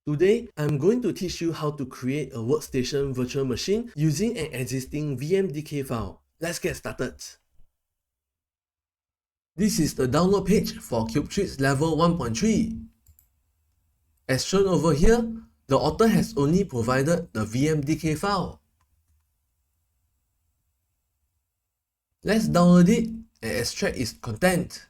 Today, I'm going to teach you how to create a workstation virtual machine using an existing VMDK file. Let's get started. This is the download page for Kioptrix Level 1.3. As shown over here, the author has only provided the VMDK file. Let's download it and extract its content.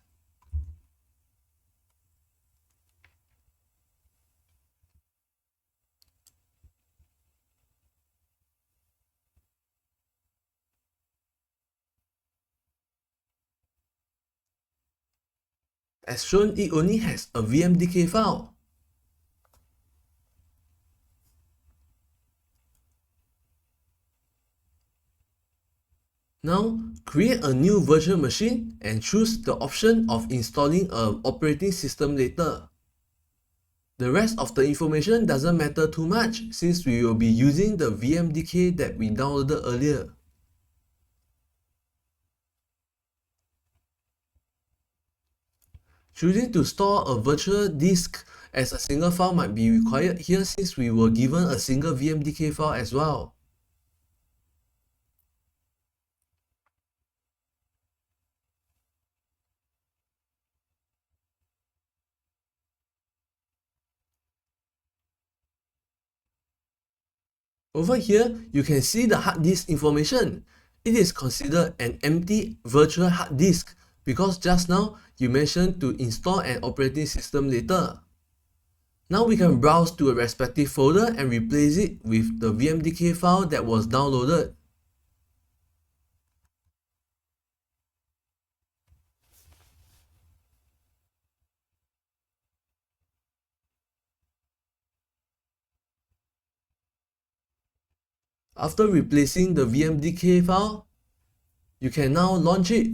As shown, it only has a VMDK file. Now, create a new virtual machine and choose the option of installing an operating system later. The rest of the information doesn't matter too much since we will be using the VMDK that we downloaded earlier. Choosing to store a virtual disk as a single file might be required here since we were given a single VMDK file as well. Over here, you can see the hard disk information. It is considered an empty virtual hard disk because just now you mentioned to install an operating system later. Now we can browse to a respective folder and replace it with the VMDK file that was downloaded. After replacing the VMDK file, you can now launch it.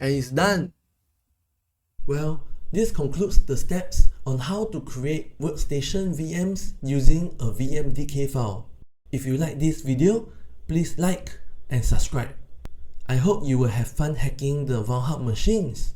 And it's done. Well, this concludes the steps on how to create workstation VMs using a VMDK file. If you like this video, please like and subscribe. I hope you will have fun hacking the VulnHub machines.